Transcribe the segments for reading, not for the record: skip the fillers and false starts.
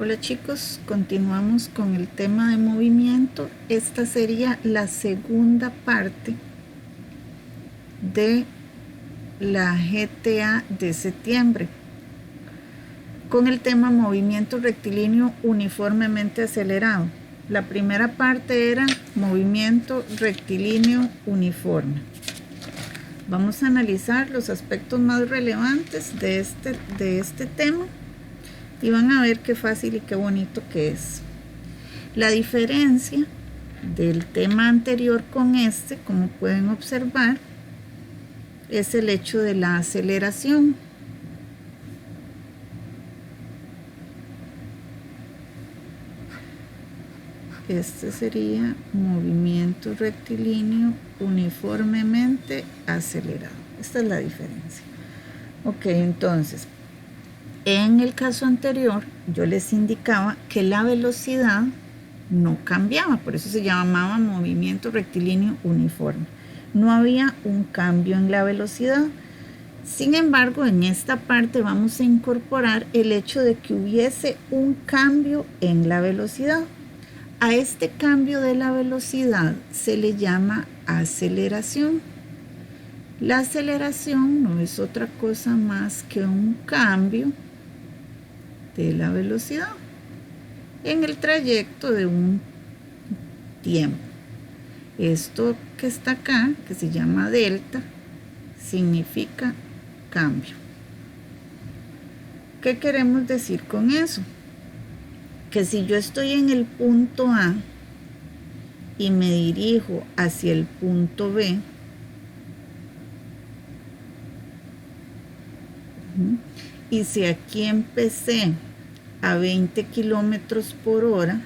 Hola chicos, continuamos con el tema de movimiento. Esta sería la segunda parte de la GTA de septiembre, con el tema movimiento rectilíneo uniformemente acelerado. La primera parte era movimiento rectilíneo uniforme. Vamos a analizar los aspectos más relevantes de este tema. Y van a ver qué fácil y qué bonito que es. La diferencia del tema anterior con este, como pueden observar, es el hecho de la aceleración. Este sería movimiento rectilíneo uniformemente acelerado. Esta es la diferencia. Ok, entonces, en el caso anterior, yo les indicaba que la velocidad no cambiaba, por eso se llamaba movimiento rectilíneo uniforme. No había un cambio en la velocidad. Sin embargo, en esta parte vamos a incorporar el hecho de que hubiese un cambio en la velocidad. A este cambio de la velocidad se le llama aceleración. La aceleración no es otra cosa más que un cambio de la velocidad en el trayecto de un tiempo. Esto que está acá, que se llama delta, significa cambio. ¿Qué queremos decir con eso? Que si yo estoy en el punto A y me dirijo hacia el punto B, y si aquí empecé a 20 kilómetros por hora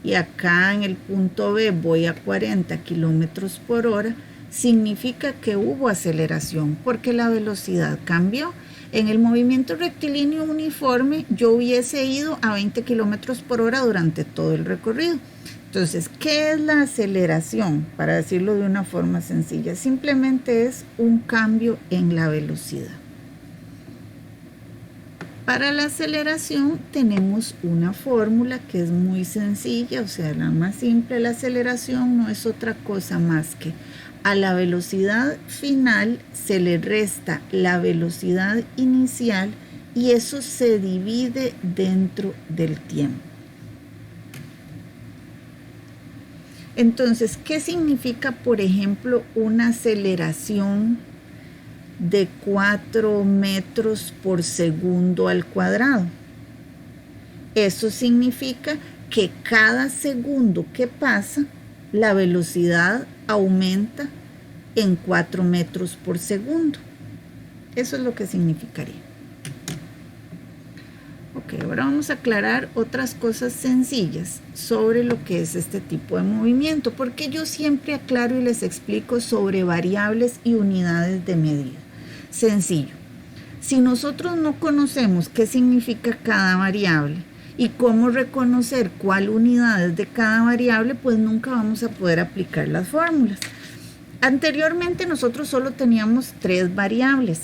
y acá en el punto B voy a 40 kilómetros por hora, significa que hubo aceleración porque la velocidad cambió. En el movimiento rectilíneo uniforme yo hubiese ido a 20 kilómetros por hora durante todo el recorrido. Entonces, ¿qué es la aceleración? Para decirlo de una forma sencilla, simplemente es un cambio en la velocidad. Para la aceleración tenemos una fórmula que es muy sencilla, o sea, la más simple. La aceleración no es otra cosa más que a la velocidad final se le resta la velocidad inicial y eso se divide dentro del tiempo. Entonces, ¿qué significa, por ejemplo, una aceleración de 4 metros por segundo al cuadrado? Eso significa que cada segundo que pasa, la velocidad aumenta en 4 metros por segundo. Eso es lo que significaría. Ok, ahora vamos a aclarar otras cosas sencillas sobre lo que es este tipo de movimiento, porque yo siempre aclaro y les explico sobre variables y unidades de medida. Sencillo. Si nosotros no conocemos qué significa cada variable y cómo reconocer cuál unidad es de cada variable, pues nunca vamos a poder aplicar las fórmulas. Anteriormente nosotros solo teníamos 3 variables.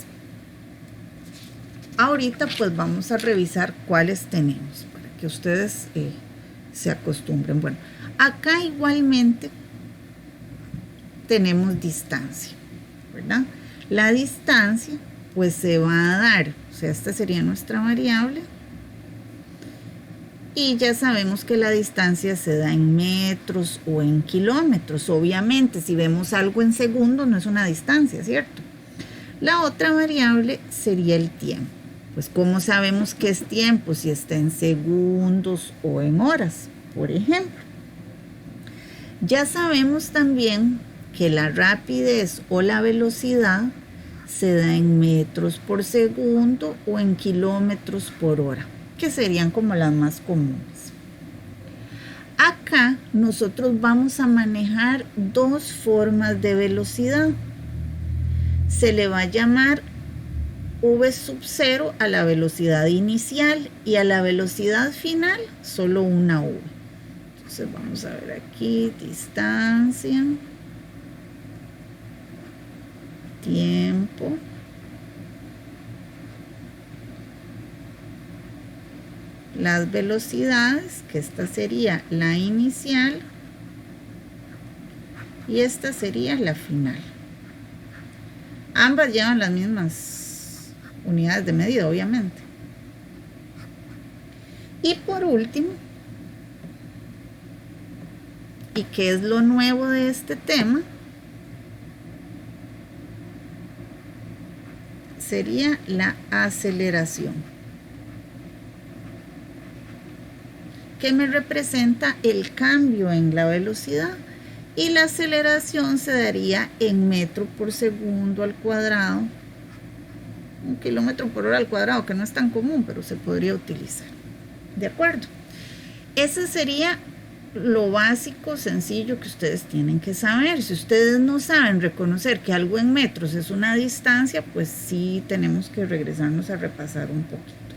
Ahorita pues vamos a revisar cuáles tenemos para que ustedes se acostumbren. Bueno, acá igualmente tenemos distancia, ¿verdad? La distancia pues se va a dar, o sea, esta sería nuestra variable. Y ya sabemos que la distancia se da en metros o en kilómetros. Obviamente, si vemos algo en segundos, no es una distancia, ¿cierto? La otra variable sería el tiempo. Pues, ¿cómo sabemos qué es tiempo? Si está en segundos o en horas, por ejemplo. Ya sabemos también que la rapidez o la velocidad se da en metros por segundo o en kilómetros por hora, que serían como las más comunes. Acá nosotros vamos a manejar 2 formas de velocidad. Se le va a llamar v sub 0 a la velocidad inicial y a la velocidad final solo una v. Entonces vamos a ver aquí, distancia, tiempo, las velocidades, que esta sería la inicial y esta sería la final. Ambas llevan las mismas unidades de medida, obviamente. Y por último, y que es lo nuevo de este tema, sería la aceleración, que me representa el cambio en la velocidad, y la aceleración se daría en metro por segundo al cuadrado, un kilómetro por hora al cuadrado, que no es tan común, pero se podría utilizar. ¿De acuerdo? Ese sería lo básico, sencillo que ustedes tienen que saber. Si ustedes no saben reconocer que algo en metros es una distancia, pues sí tenemos que regresarnos a repasar un poquito.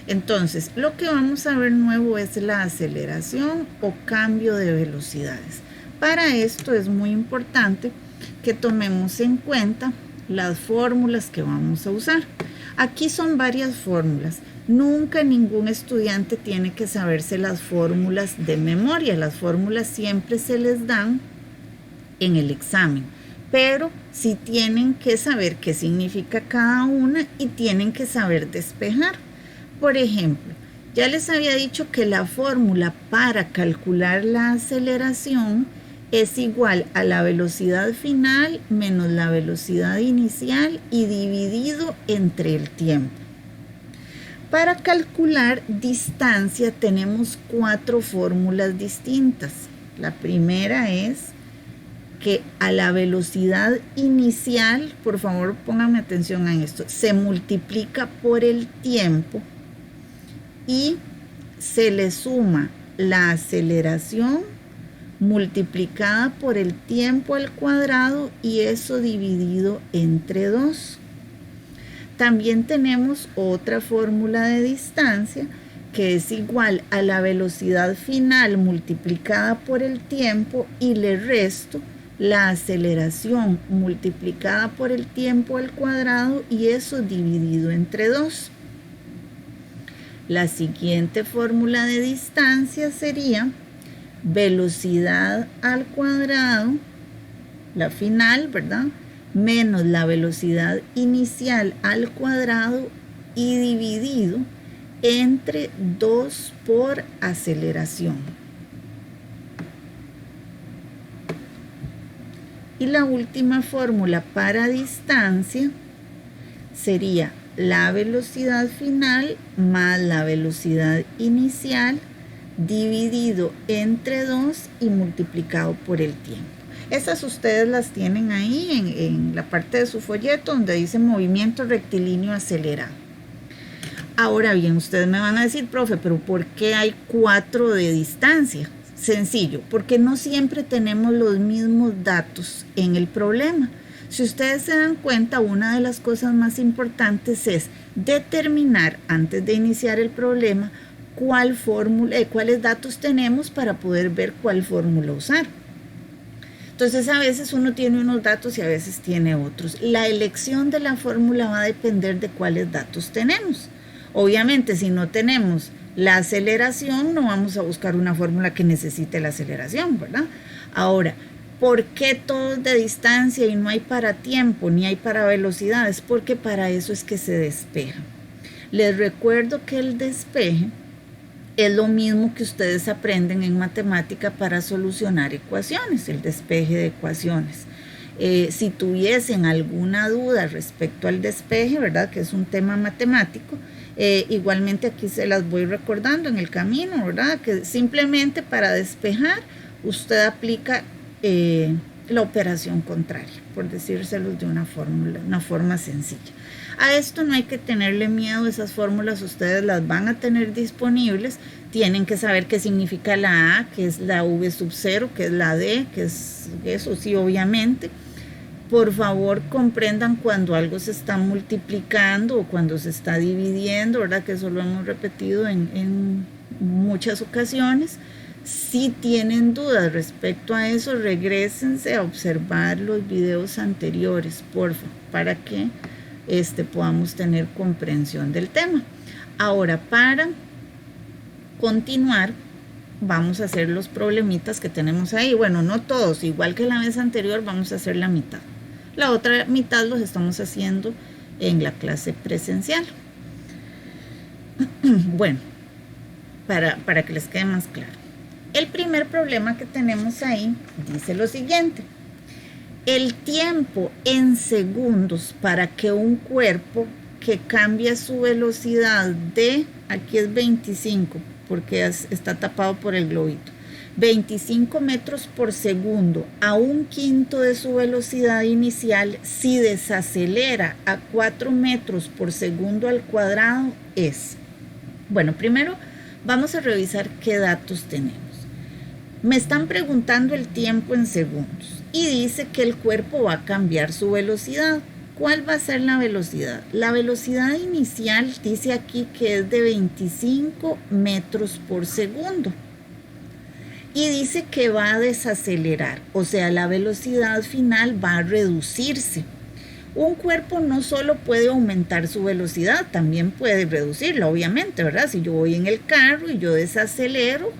Entonces, lo que vamos a ver nuevo es la aceleración o cambio de velocidades. Para esto es muy importante que tomemos en cuenta las fórmulas que vamos a usar. Aquí son varias fórmulas. Nunca ningún estudiante tiene que saberse las fórmulas de memoria. Las fórmulas siempre se les dan en el examen, pero sí tienen que saber qué significa cada una y tienen que saber despejar. Por ejemplo, ya les había dicho que la fórmula para calcular la aceleración es igual a la velocidad final menos la velocidad inicial y dividido entre el tiempo. Para calcular distancia tenemos 4 fórmulas distintas. La primera es que a la velocidad inicial, por favor pónganme atención a esto, se multiplica por el tiempo y se le suma la aceleración multiplicada por el tiempo al cuadrado y eso dividido entre 2. También tenemos otra fórmula de distancia que es igual a la velocidad final multiplicada por el tiempo y le resto la aceleración multiplicada por el tiempo al cuadrado y eso dividido entre 2. La siguiente fórmula de distancia sería velocidad al cuadrado, la final, ¿verdad?, menos la velocidad inicial al cuadrado y dividido entre 2 por aceleración. Y la última fórmula para distancia sería la velocidad final más la velocidad inicial dividido entre 2 y multiplicado por el tiempo. Estas ustedes las tienen ahí en la parte de su folleto donde dice movimiento rectilíneo acelerado. Ahora bien, ustedes me van a decir, profe, pero ¿por qué hay 4 de distancia? Sencillo, porque no siempre tenemos los mismos datos en el problema. Si ustedes se dan cuenta, una de las cosas más importantes es determinar antes de iniciar el problema cuáles datos tenemos para poder ver cuál fórmula usar. Entonces a veces uno tiene unos datos y a veces tiene otros. La elección de la fórmula va a depender de cuáles datos tenemos. Obviamente si no tenemos la aceleración no vamos a buscar una fórmula que necesite la aceleración, ¿verdad? Ahora, ¿por qué todos de distancia y no hay para tiempo ni hay para velocidades? Porque para eso es que se despeja. Les recuerdo que el despeje es lo mismo que ustedes aprenden en matemática para solucionar ecuaciones, el despeje de ecuaciones. Si tuviesen alguna duda respecto al despeje, ¿verdad?, que es un tema matemático, igualmente aquí se las voy recordando en el camino, ¿verdad?, que simplemente para despejar usted aplica la operación contraria, por decírselos de una forma sencilla. A esto no hay que tenerle miedo, esas fórmulas ustedes las van a tener disponibles, tienen que saber qué significa la A, qué es la V sub 0, qué es la D, qué es eso, sí, obviamente. Por favor, comprendan cuando algo se está multiplicando o cuando se está dividiendo, ¿verdad?, que eso lo hemos repetido en muchas ocasiones. Si tienen dudas respecto a eso, regrésense a observar los videos anteriores, por favor, para que podamos tener comprensión del tema. Ahora, para continuar, vamos a hacer los problemitas que tenemos ahí. Bueno, no todos, igual que la vez anterior, vamos a hacer la mitad. La otra mitad los estamos haciendo en la clase presencial. Bueno, para que les quede más claro. El primer problema que tenemos ahí dice lo siguiente. El tiempo en segundos para que un cuerpo que cambia su velocidad de, aquí es 25, porque está tapado por el globito, 25 metros por segundo a un quinto de su velocidad inicial, si desacelera a 4 metros por segundo al cuadrado, es. Bueno, primero vamos a revisar qué datos tenemos. Me están preguntando el tiempo en segundos y dice que el cuerpo va a cambiar su velocidad. ¿Cuál va a ser la velocidad? La velocidad inicial dice aquí que es de 25 metros por segundo. Y dice que va a desacelerar, o sea, la velocidad final va a reducirse. Un cuerpo no solo puede aumentar su velocidad, también puede reducirla, obviamente, ¿verdad? Si yo voy en el carro y yo desacelero,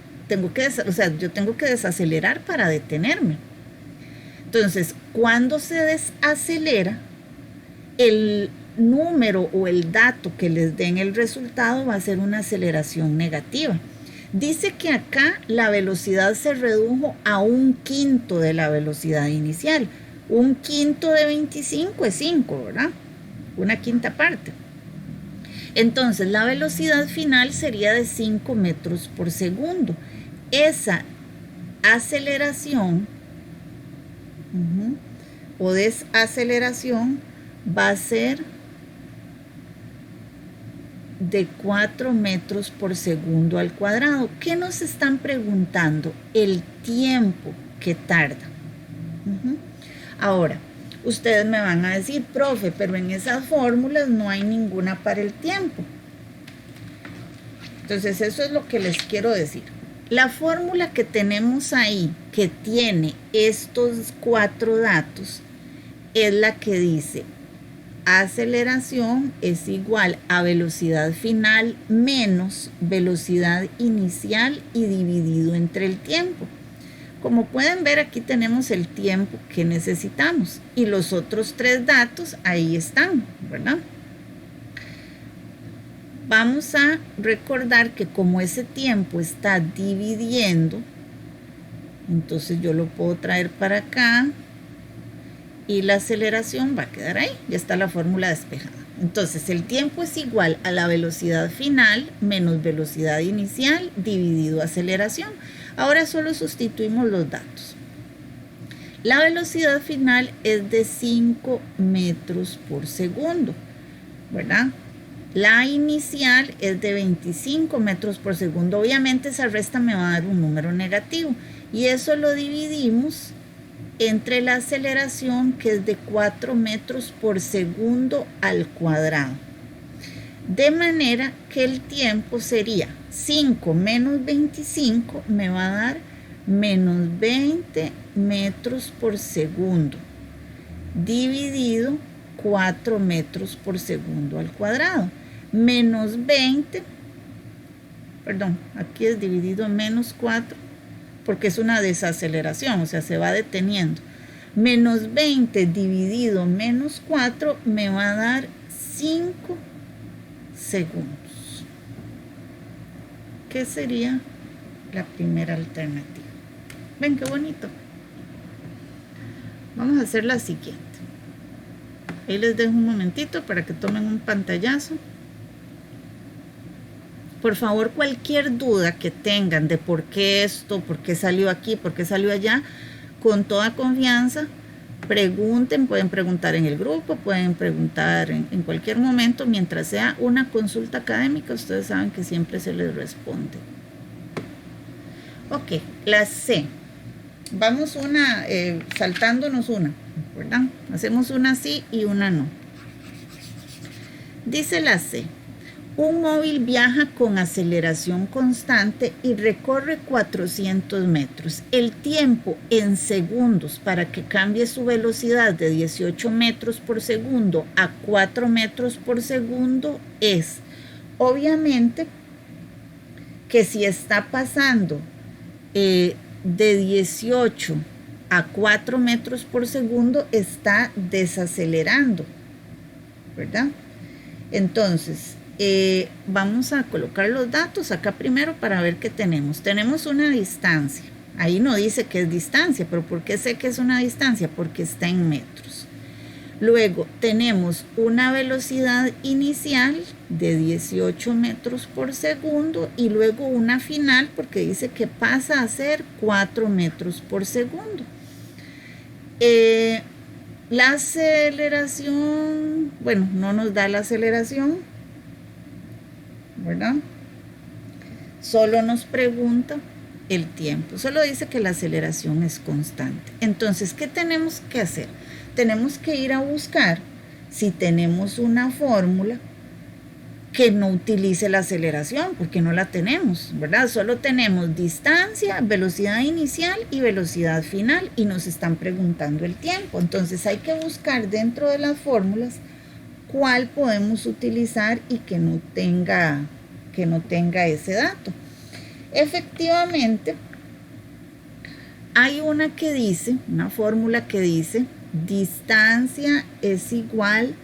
yo tengo que desacelerar para detenerme. Entonces, cuando se desacelera, el número o el dato que les den el resultado va a ser una aceleración negativa. Dice que acá la velocidad se redujo a un quinto de la velocidad inicial. Un quinto de 25 es 5, ¿verdad? Una quinta parte. Entonces, la velocidad final sería de 5 metros por segundo. Esa aceleración o desaceleración va a ser de 4 metros por segundo al cuadrado. ¿Qué nos están preguntando? El tiempo que tarda. Ahora, ustedes me van a decir, profe, pero en esas fórmulas no hay ninguna para el tiempo. Entonces, eso es lo que les quiero decir. La fórmula que tenemos ahí, que tiene estos 4 datos, es la que dice aceleración es igual a velocidad final menos velocidad inicial y dividido entre el tiempo. Como pueden ver, aquí tenemos el tiempo que necesitamos y los otros 3 datos ahí están, ¿verdad? Vamos a recordar que como ese tiempo está dividiendo, entonces yo lo puedo traer para acá y la aceleración va a quedar ahí. Ya está la fórmula despejada. Entonces el tiempo es igual a la velocidad final menos velocidad inicial dividido aceleración. Ahora solo sustituimos los datos. La velocidad final es de 5 metros por segundo, ¿verdad? La inicial es de 25 metros por segundo. Obviamente esa resta me va a dar un número negativo y eso lo dividimos entre la aceleración, que es de 4 metros por segundo al cuadrado. De manera que el tiempo sería 5 menos 25 me va a dar menos 20 metros por segundo dividido 4 metros por segundo al cuadrado. Menos 20, perdón, aquí es dividido menos 4 porque es una desaceleración, o sea, se va deteniendo. Menos 20 dividido menos 4 me va a dar 5 segundos. ¿Qué sería la primera alternativa? Ven qué bonito. Vamos a hacer la siguiente. Ahí les dejo un momentito para que tomen un pantallazo. Por favor, cualquier duda que tengan de por qué esto, por qué salió aquí, por qué salió allá, con toda confianza, pregunten, pueden preguntar en el grupo, pueden preguntar en cualquier momento, mientras sea una consulta académica, ustedes saben que siempre se les responde. Ok, la C. Vamos saltándonos una, ¿verdad? Hacemos una sí y una no. Dice la C. Un móvil viaja con aceleración constante y recorre 400 metros. El tiempo en segundos para que cambie su velocidad de 18 metros por segundo a 4 metros por segundo es, obviamente, que si está pasando de 18 a 4 metros por segundo, está desacelerando, ¿verdad? Entonces, vamos a colocar los datos acá primero para ver qué tenemos. Tenemos una distancia. Ahí no dice que es distancia, pero ¿por qué sé que es una distancia? Porque está en metros. Luego tenemos una velocidad inicial de 18 metros por segundo y luego una final porque dice que pasa a ser 4 metros por segundo. La aceleración, bueno, no nos da la aceleración, ¿verdad? Solo nos pregunta el tiempo, solo dice que la aceleración es constante. Entonces, ¿qué tenemos que hacer? Tenemos que ir a buscar si tenemos una fórmula que no utilice la aceleración, porque no la tenemos, ¿verdad? Solo tenemos distancia, velocidad inicial y velocidad final, y nos están preguntando el tiempo. Entonces hay que buscar dentro de las fórmulas cuál podemos utilizar y que no tenga ese dato. Efectivamente, hay una fórmula que dice distancia es igual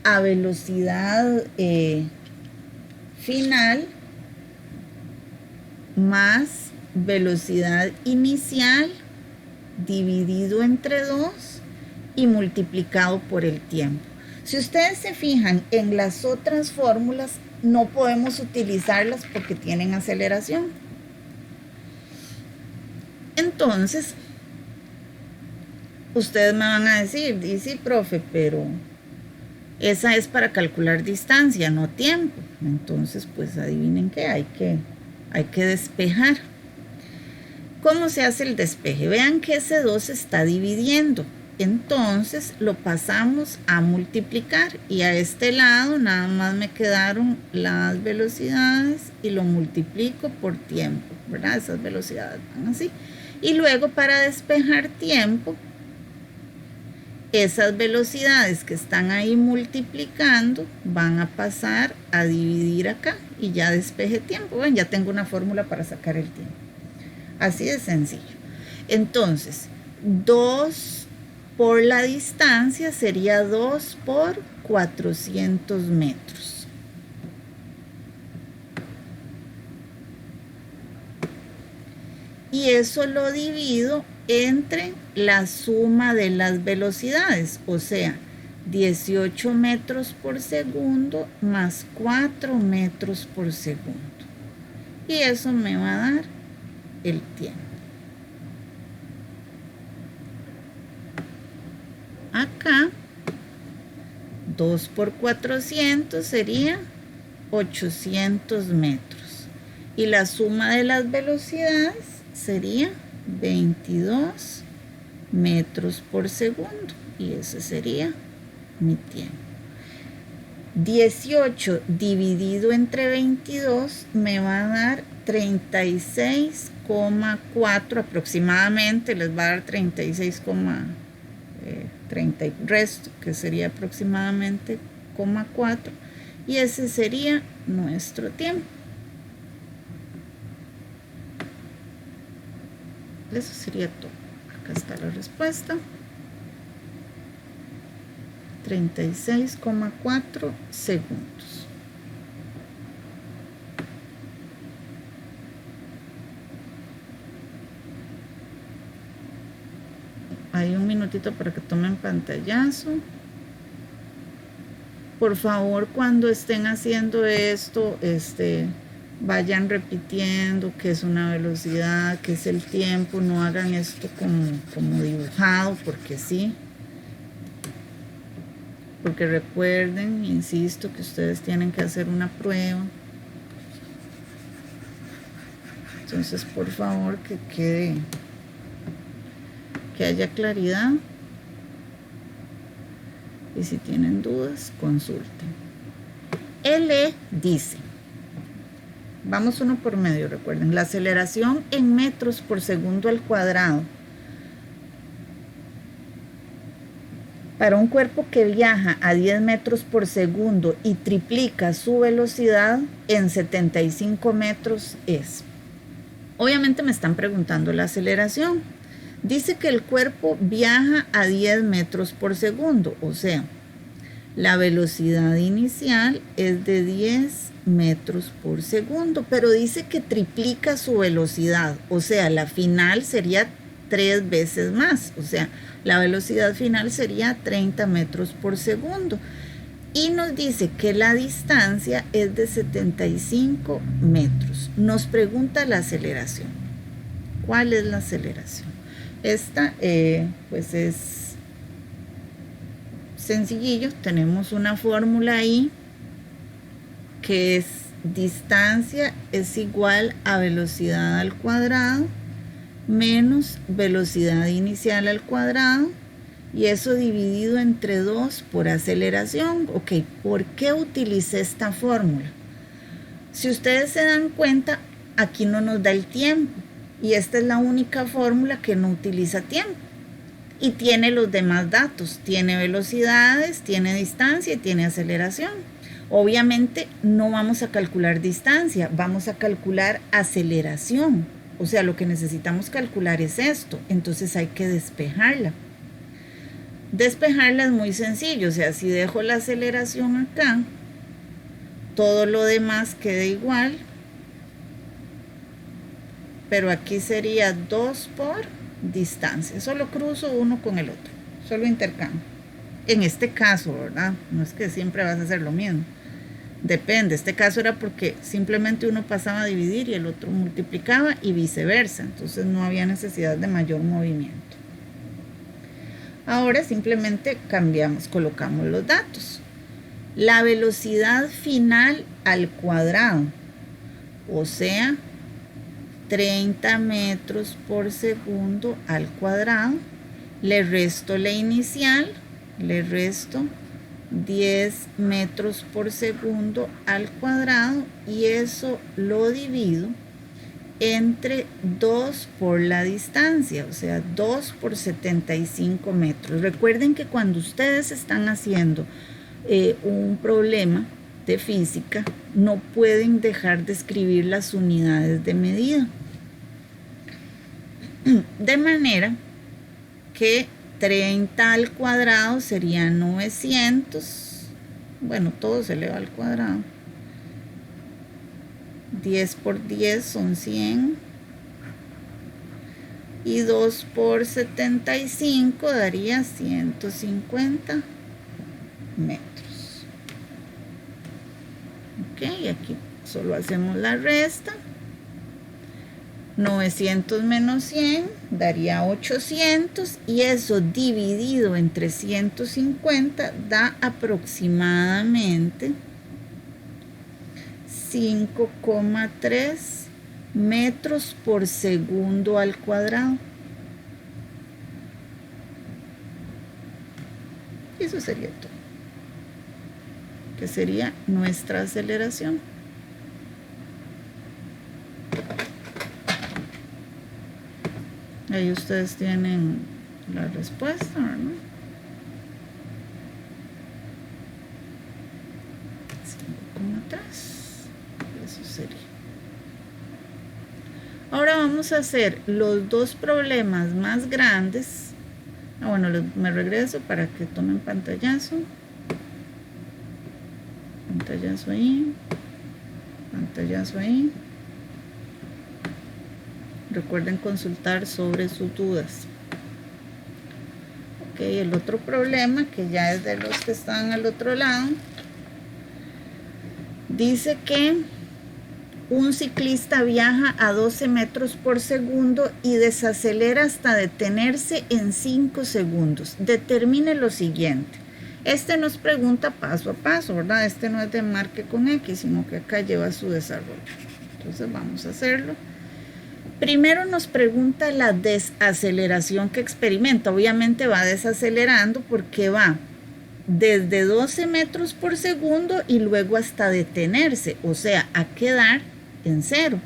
a velocidad final más velocidad inicial dividido entre 2 y multiplicado por el tiempo. Si ustedes se fijan en las otras fórmulas, no podemos utilizarlas porque tienen aceleración. Entonces, ustedes me van a decir, dice, profe, pero esa es para calcular distancia, no tiempo. Entonces, pues adivinen qué, hay que despejar. ¿Cómo se hace el despeje? Vean que ese 2 se está dividiendo. Entonces lo pasamos a multiplicar y a este lado nada más me quedaron las velocidades y lo multiplico por tiempo, ¿verdad? Esas velocidades van así. Y luego para despejar tiempo, esas velocidades que están ahí multiplicando van a pasar a dividir acá y ya despeje tiempo. Bueno, ya tengo una fórmula para sacar el tiempo. Así de sencillo. Entonces, 2 por la distancia sería 2 por 400 metros. Y eso lo divido entre la suma de las velocidades, o sea, 18 metros por segundo más 4 metros por segundo. Y eso me va a dar el tiempo. Acá, 2 por 400 sería 800 metros. Y la suma de las velocidades sería 22 metros por segundo. Y ese sería mi tiempo. 18 dividido entre 22 me va a dar 36,4 aproximadamente. Les va a dar 30 y resto, que sería aproximadamente 0,4, y ese sería nuestro tiempo. Eso sería todo. Acá está la respuesta. 36,4 segundos. Hay un minutito para que tomen pantallazo. Por favor, cuando estén haciendo esto, vayan repitiendo qué es una velocidad, qué es el tiempo. No hagan esto como dibujado, porque sí. Porque recuerden, insisto, que ustedes tienen que hacer una prueba. Entonces, por favor, que haya claridad. Y si tienen dudas, consulten. L dice, vamos uno por medio, recuerden, la aceleración en metros por segundo al cuadrado Para un cuerpo que viaja a 10 metros por segundo y triplica su velocidad en 75 metros es. Obviamente me están preguntando la aceleración. Dice que el cuerpo viaja a 10 metros por segundo, o sea, la velocidad inicial es de 10 metros por segundo, pero dice que triplica su velocidad, o sea, la final sería 3 veces más, o sea, la velocidad final sería 30 metros por segundo. Y nos dice que la distancia es de 75 metros. Nos pregunta la aceleración. ¿Cuál es la aceleración? Esta pues es sencillillo. Tenemos una fórmula ahí que es distancia es igual a velocidad al cuadrado menos velocidad inicial al cuadrado, y eso dividido entre 2 por aceleración. Ok, ¿por qué utilicé esta fórmula? Si ustedes se dan cuenta, aquí no nos da el tiempo, y esta es la única fórmula que no utiliza tiempo, y tiene los demás datos, tiene velocidades, tiene distancia y tiene aceleración. Obviamente no vamos a calcular distancia, vamos a calcular aceleración. O sea, lo que necesitamos calcular es esto, entonces hay que despejarla. Despejarla es muy sencillo, o sea, si dejo la aceleración acá, todo lo demás queda igual, pero aquí sería 2 por distancia. Solo cruzo uno con el otro, solo intercambio. En este caso, ¿verdad? No es que siempre vas a hacer lo mismo. Depende, este caso era porque simplemente uno pasaba a dividir y el otro multiplicaba y viceversa, entonces no había necesidad de mayor movimiento. Ahora simplemente cambiamos, colocamos los datos. La velocidad final al cuadrado, o sea, 30 metros por segundo al cuadrado, le resto la inicial, le resto 10 metros por segundo al cuadrado, y eso lo divido entre 2 por la distancia, o sea, 2 por 75 metros. Recuerden que cuando ustedes están haciendo un problema de física, no pueden dejar de escribir las unidades de medida. De manera que 30 al cuadrado sería 900, bueno, todo se eleva al cuadrado, 10 por 10 son 100, y 2 por 75 daría 150 metros. Ok, aquí solo hacemos la resta. 900 menos 100 daría 800, y eso dividido entre 150 da aproximadamente 5,3 metros por segundo al cuadrado. Y eso sería todo, que sería nuestra aceleración. Ahí ustedes tienen la respuesta, ¿no? 5,3. Eso sería. Ahora vamos a hacer los dos problemas más grandes. Bueno, me regreso para que tomen pantallazo. Pantallazo ahí. Pantallazo ahí. Recuerden consultar sobre sus dudas. Ok, el otro problema, que ya es de los que están al otro lado, dice que un ciclista viaja a 12 metros por segundo y desacelera hasta detenerse en 5 segundos. Determine lo siguiente. Este nos pregunta paso a paso, ¿verdad? Este no es de marque con X, sino que acá lleva su desarrollo. Entonces vamos a hacerlo. Primero nos pregunta la desaceleración que experimenta. Obviamente va desacelerando porque va desde 12 metros por segundo y luego hasta detenerse, o sea, a quedar en cero.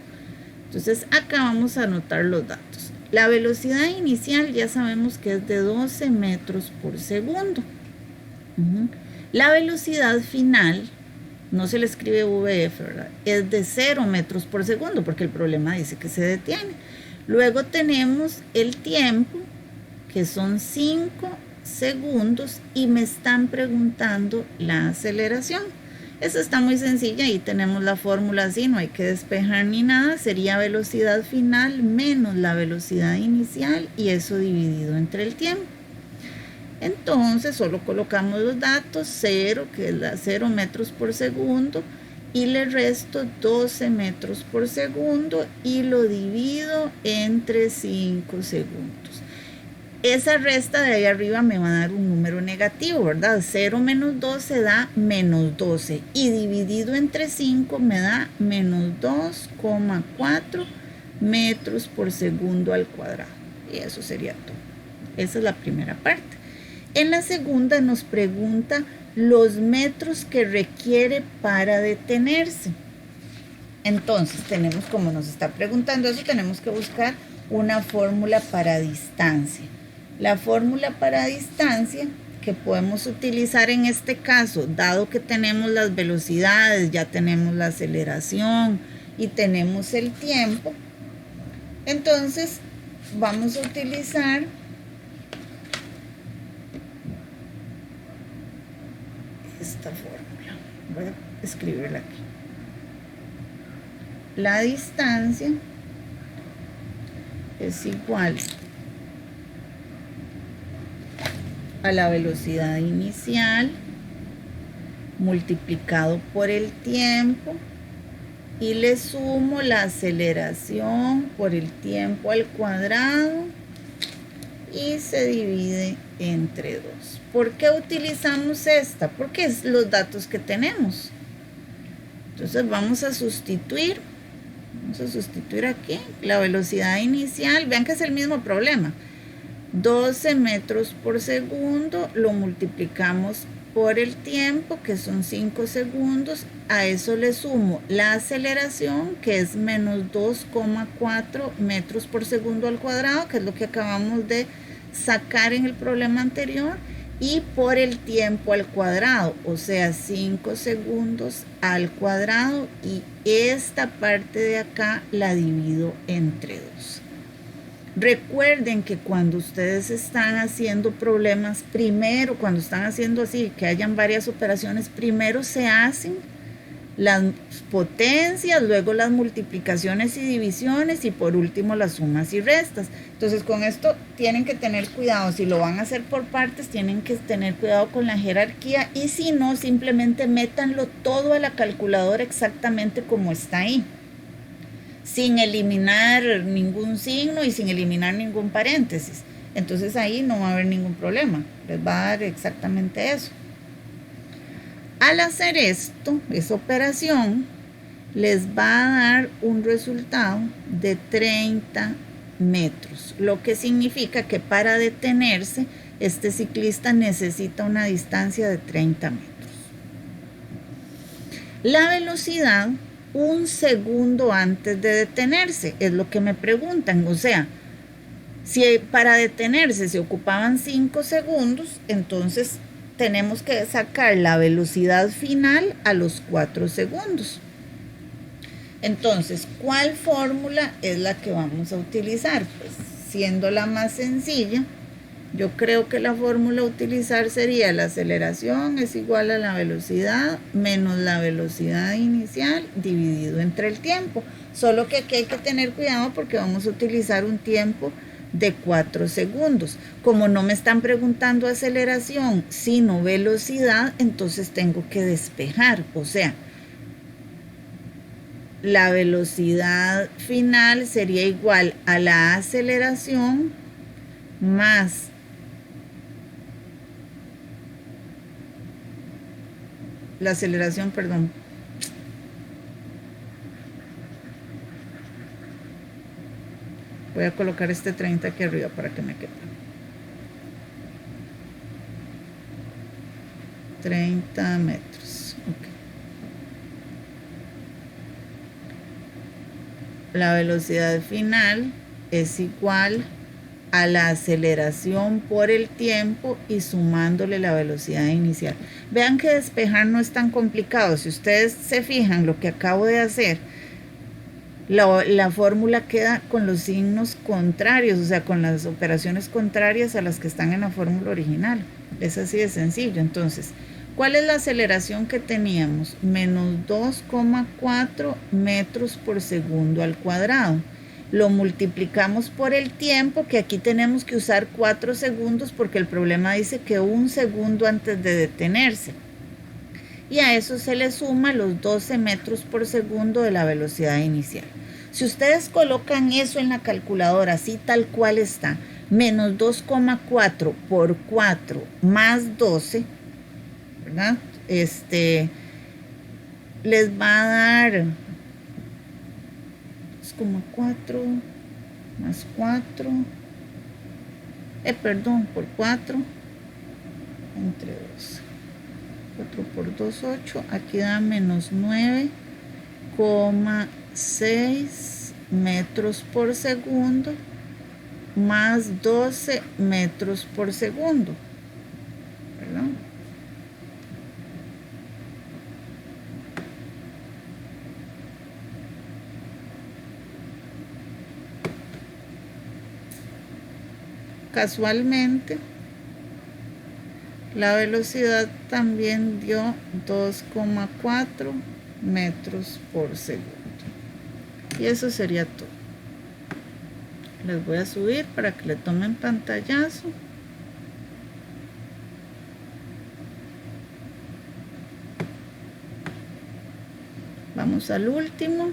Entonces acá vamos a anotar los datos. La velocidad inicial ya sabemos que es de 12 metros por segundo. La velocidad final, no se le escribe VF, ¿verdad? Es de 0 metros por segundo, porque el problema dice que se detiene. Luego tenemos el tiempo, que son 5 segundos, y me están preguntando la aceleración. Esa está muy sencilla, ahí tenemos la fórmula así, no hay que despejar ni nada. Sería velocidad final menos la velocidad inicial, y eso dividido entre el tiempo. Entonces solo colocamos los datos, 0, que es la 0 metros por segundo, y le resto 12 metros por segundo y lo divido entre 5 segundos. Esa resta de ahí arriba me va a dar un número negativo, ¿verdad? 0 menos 12 da menos 12, y dividido entre 5 me da menos 2,4 metros por segundo al cuadrado. Y eso sería todo. Esa es la primera parte. En la segunda nos pregunta los metros que requiere para detenerse. Entonces tenemos, como nos está preguntando eso, tenemos que buscar una fórmula para distancia. La fórmula para distancia que podemos utilizar en este caso, dado que tenemos las velocidades, ya tenemos la aceleración y tenemos el tiempo, entonces vamos a utilizar esta fórmula. Voy a escribirla aquí. La distancia es igual a la velocidad inicial multiplicado por el tiempo, y le sumo la aceleración por el tiempo al cuadrado y se divide entre 2. ¿Por qué utilizamos esta? Porque es los datos que tenemos. Entonces vamos a sustituir aquí la velocidad inicial. Vean que es el mismo problema. 12 metros por segundo lo multiplicamos por el tiempo, que son 5 segundos. A eso le sumo la aceleración, que es menos 2,4 metros por segundo al cuadrado, que es lo que acabamos de sacar en el problema anterior, y por el tiempo al cuadrado, o sea, 5 segundos al cuadrado, y esta parte de acá la divido entre 2. Recuerden que cuando ustedes están haciendo problemas, primero, cuando están haciendo así, que hayan varias operaciones, primero se hacen las potencias, luego las multiplicaciones y divisiones, y por último las sumas y restas. Entonces con esto tienen que tener cuidado. Si lo van a hacer por partes, tienen que tener cuidado con la jerarquía, y si no, simplemente métanlo todo a la calculadora exactamente como está ahí, sin eliminar ningún signo y sin eliminar ningún paréntesis. Entonces ahí no va a haber ningún problema, les va a dar exactamente eso. Al hacer esto, esa operación, les va a dar un resultado de 30 metros, lo que significa que para detenerse, este ciclista necesita una distancia de 30 metros. La velocidad, un segundo antes de detenerse, es lo que me preguntan. O sea, si para detenerse se ocupaban 5 segundos, entonces tenemos que sacar la velocidad final a los 4 segundos. Entonces, ¿cuál fórmula es la que vamos a utilizar? Pues siendo la más sencilla, yo creo que la fórmula a utilizar sería la aceleración es igual a la velocidad menos la velocidad inicial dividido entre el tiempo. Solo que aquí hay que tener cuidado porque vamos a utilizar un tiempo de 4 segundos. Como no me están preguntando aceleración, sino velocidad, entonces tengo que despejar. O sea, la velocidad final sería igual a la aceleración más la aceleración, perdón. Voy a colocar este 30 aquí arriba para que me quepa. 30 metros. Okay. La velocidad final es igual a la aceleración por el tiempo y sumándole la velocidad inicial. Vean que despejar no es tan complicado. Si ustedes se fijan lo que acabo de hacer, la fórmula queda con los signos contrarios, o sea, con las operaciones contrarias a las que están en la fórmula original. Es así de sencillo. Entonces, ¿cuál es la aceleración que teníamos? Menos 2,4 metros por segundo al cuadrado. Lo multiplicamos por el tiempo, que aquí tenemos que usar 4 segundos porque el problema dice que 1 segundo antes de detenerse. Y a eso se le suma los 12 metros por segundo de la velocidad inicial. Si ustedes colocan eso en la calculadora, así tal cual está, menos 2,4 por 4 más 12, ¿verdad? Les va a dar... como 4 más 4, por 4 entre 2, 4 por 2, 8, aquí da menos 9,6 metros por segundo más 12 metros por segundo, ¿verdad? Casualmente, la velocidad también dio 2,4 metros por segundo. Y eso sería todo. Les voy a subir para que le tomen pantallazo. Vamos al último.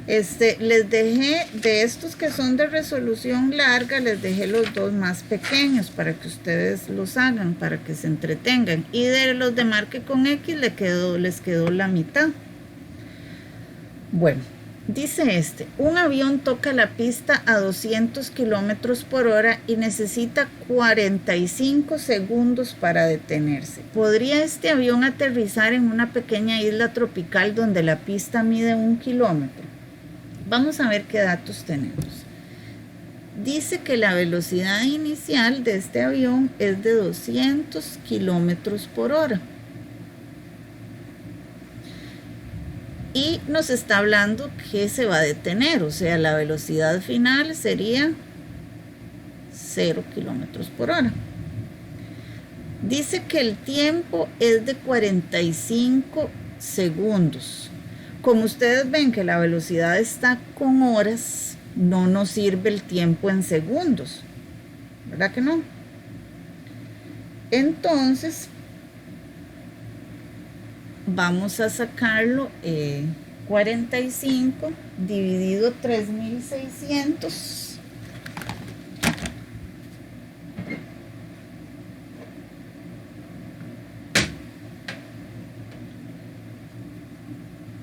Les dejé de estos que son de resolución larga, les dejé los dos más pequeños para que ustedes los hagan, para que se entretengan. Y de los de marque con X les quedó la mitad. Bueno, dice un avión toca la pista a 200 kilómetros por hora y necesita 45 segundos para detenerse. ¿Podría este avión aterrizar en una pequeña isla tropical donde la pista mide 1 kilómetro? Vamos a ver qué datos tenemos. Dice que la velocidad inicial de este avión es de 200 kilómetros por hora. Y nos está hablando que se va a detener, o sea, la velocidad final sería 0 kilómetros por hora. Dice que el tiempo es de 45 segundos. Como ustedes ven que la velocidad está con horas, no nos sirve el tiempo en segundos, ¿verdad que no? Entonces, vamos a sacarlo 45 dividido 3600.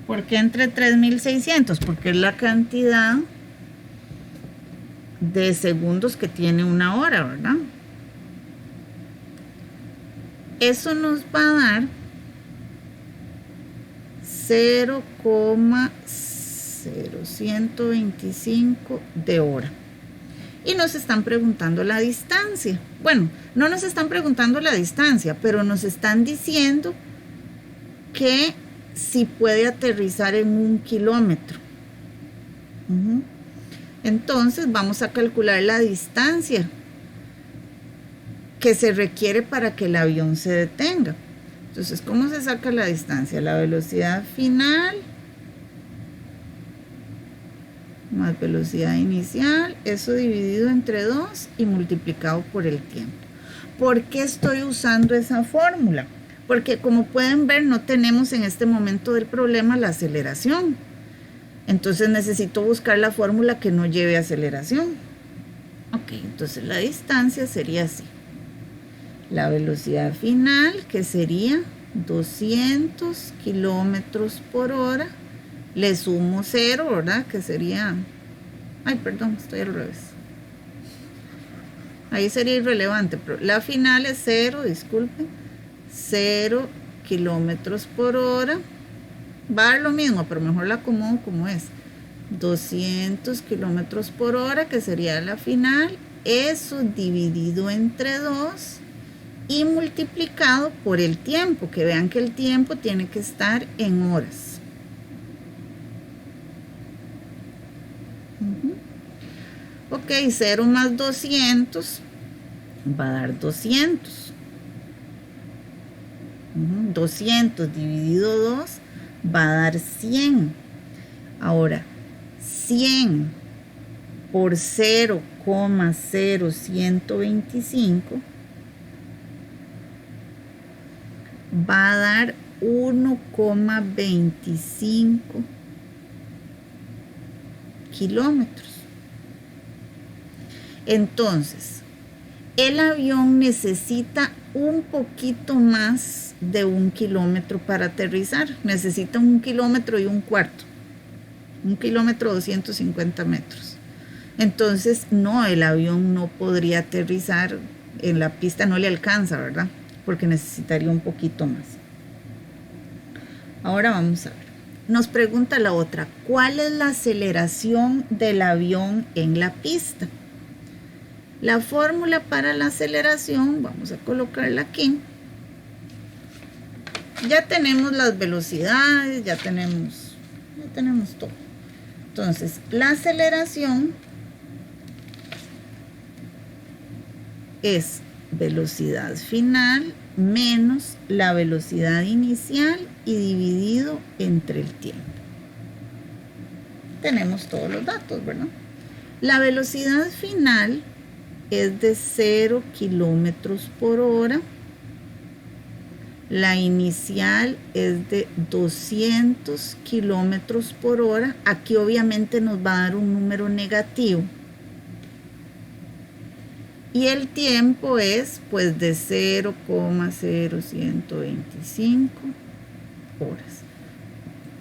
¿Por qué entre 3600? Porque es la cantidad de segundos que tiene una hora, ¿verdad? Eso nos va a dar 0,0125 de hora. Y nos están preguntando la distancia. Bueno, no nos están preguntando la distancia, pero nos están diciendo que si puede aterrizar en 1 kilómetro. Entonces vamos a calcular la distancia que se requiere para que el avión se detenga. Entonces, ¿cómo se saca la distancia? La velocidad final más velocidad inicial, eso dividido entre 2 y multiplicado por el tiempo. ¿Por qué estoy usando esa fórmula? Porque como pueden ver, no tenemos en este momento del problema la aceleración. Entonces necesito buscar la fórmula que no lleve aceleración. Ok, entonces la distancia sería así. La velocidad final, que sería 200 kilómetros por hora, le sumo 0, ¿verdad? Que sería... Ay, perdón, estoy al revés. Ahí sería irrelevante, pero la final es 0, disculpen. 0 kilómetros por hora. Va a dar lo mismo, pero mejor la acomodo como es. 200 kilómetros por hora, que sería la final, eso dividido entre 2 y multiplicado por el tiempo, que vean que el tiempo tiene que estar en horas. Ok, 0 más 200 va a dar 200. 200 dividido 2 va a dar 100. Ahora, 100 por 0,0125 va a dar 1,25 kilómetros. Entonces, el avión necesita un poquito más de 1 kilómetro para aterrizar. Necesita 1,25 kilómetros. 1 kilómetro 250 metros. Entonces, no, el avión no podría aterrizar en la pista, no le alcanza, ¿verdad? Porque necesitaría un poquito más. Ahora vamos a ver. Nos pregunta la otra, ¿cuál es la aceleración del avión en la pista? La fórmula para la aceleración, vamos a colocarla aquí. Ya tenemos las velocidades, ya tenemos todo. Entonces, la aceleración es velocidad final menos la velocidad inicial y dividido entre el tiempo. Tenemos todos los datos, ¿verdad? La velocidad final es de 0 kilómetros por hora. La inicial es de 200 kilómetros por hora. Aquí obviamente nos va a dar un número negativo. Y el tiempo es pues de 0,0125 horas.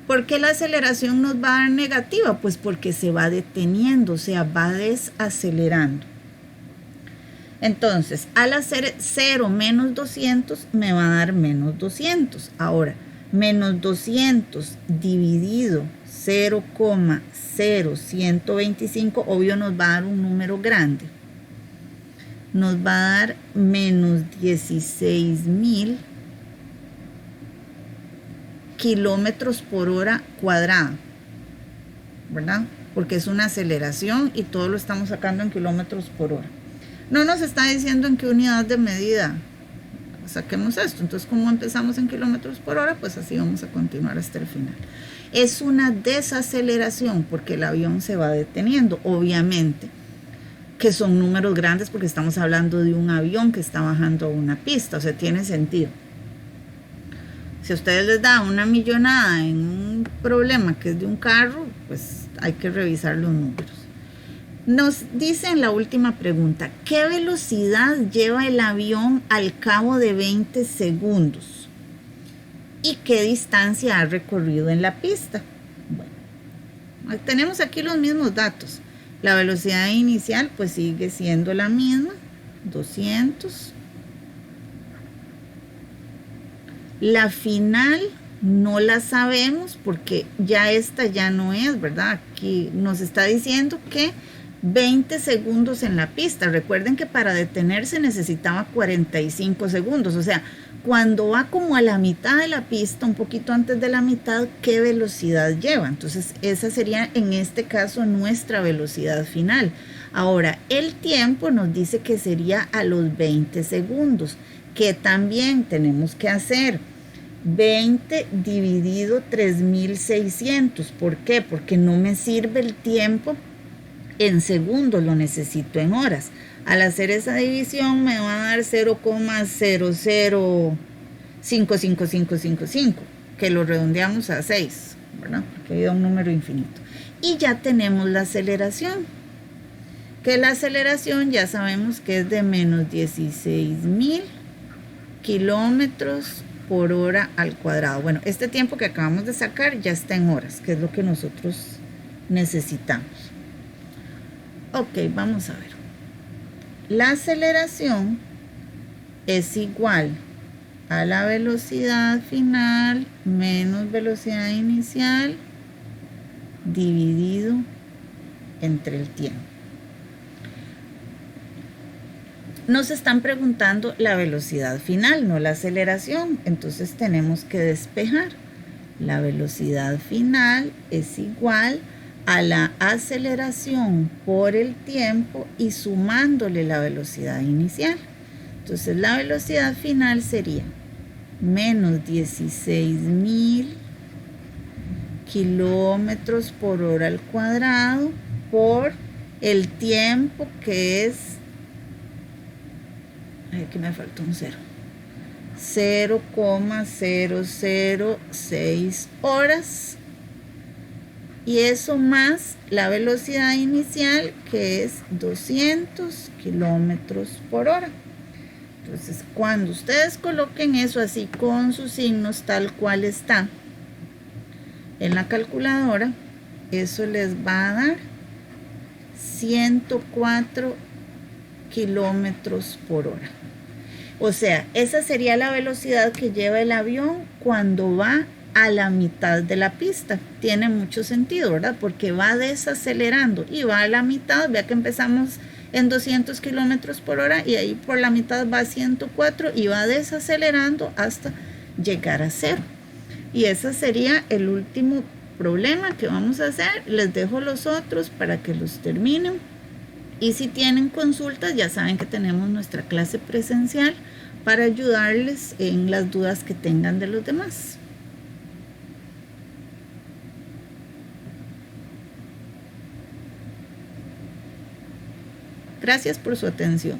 ¿Por qué la aceleración nos va a dar negativa? Pues porque se va deteniendo, o sea, va desacelerando. Entonces, al hacer 0 menos 200, me va a dar menos 200. Ahora, menos 200 dividido 0,0125, obvio nos va a dar un número grande. Nos va a dar menos 16.000 kilómetros por hora cuadrada, ¿verdad? Porque es una aceleración y todo lo estamos sacando en kilómetros por hora. No nos está diciendo en qué unidad de medida saquemos esto. Entonces, como empezamos en kilómetros por hora, pues así vamos a continuar hasta el final. Es una desaceleración porque el avión se va deteniendo, obviamente, que son números grandes porque estamos hablando de un avión que está bajando a una pista, o sea, tiene sentido. Si a ustedes les da una millonada en un problema que es de un carro, pues hay que revisar los números. Nos dice en la última pregunta, ¿qué velocidad lleva el avión al cabo de 20 segundos? ¿Y qué distancia ha recorrido en la pista? Bueno, tenemos aquí los mismos datos. La velocidad inicial pues sigue siendo la misma, 200. La final no la sabemos porque ya esta ya no es, ¿verdad? Aquí nos está diciendo que 20 segundos en la pista. Recuerden que para detenerse necesitaba 45 segundos. O sea, cuando va como a la mitad de la pista, un poquito antes de la mitad, ¿qué velocidad lleva? Entonces, esa sería en este caso nuestra velocidad final. Ahora, el tiempo nos dice que sería a los 20 segundos, que también tenemos que hacer 20 dividido 3600. ¿Por qué? Porque no me sirve el tiempo en segundos, lo necesito en horas. Al hacer esa división me va a dar 0,0055555, que lo redondeamos a 6, ¿verdad? Porque da un número infinito. Y ya tenemos la aceleración, que la aceleración ya sabemos que es de menos 16.000 kilómetros por hora al cuadrado. Bueno, este tiempo que acabamos de sacar ya está en horas, que es lo que nosotros necesitamos. Ok, vamos a ver. La aceleración es igual a la velocidad final menos velocidad inicial dividido entre el tiempo. Nos están preguntando la velocidad final, no la aceleración. Entonces tenemos que despejar. La velocidad final es igual a la aceleración por el tiempo y sumándole la velocidad inicial. Entonces la velocidad final sería menos 16.000 kilómetros por hora al cuadrado por el tiempo que es, aquí me faltó un 0,006 horas, y eso más la velocidad inicial que es 200 kilómetros por hora. Entonces cuando ustedes coloquen eso así con sus signos tal cual está en la calculadora, eso les va a dar 104 kilómetros por hora. O sea, esa sería la velocidad que lleva el avión cuando va a la mitad de la pista. Tiene mucho sentido, ¿verdad? Porque va desacelerando y va a la mitad. Vea que empezamos en 200 kilómetros por hora y ahí por la mitad va a 104 y va desacelerando hasta llegar a 0. Y ese sería el último problema que vamos a hacer. Les dejo los otros para que los terminen. Y si tienen consultas, ya saben que tenemos nuestra clase presencial para ayudarles en las dudas que tengan de los demás. Gracias por su atención.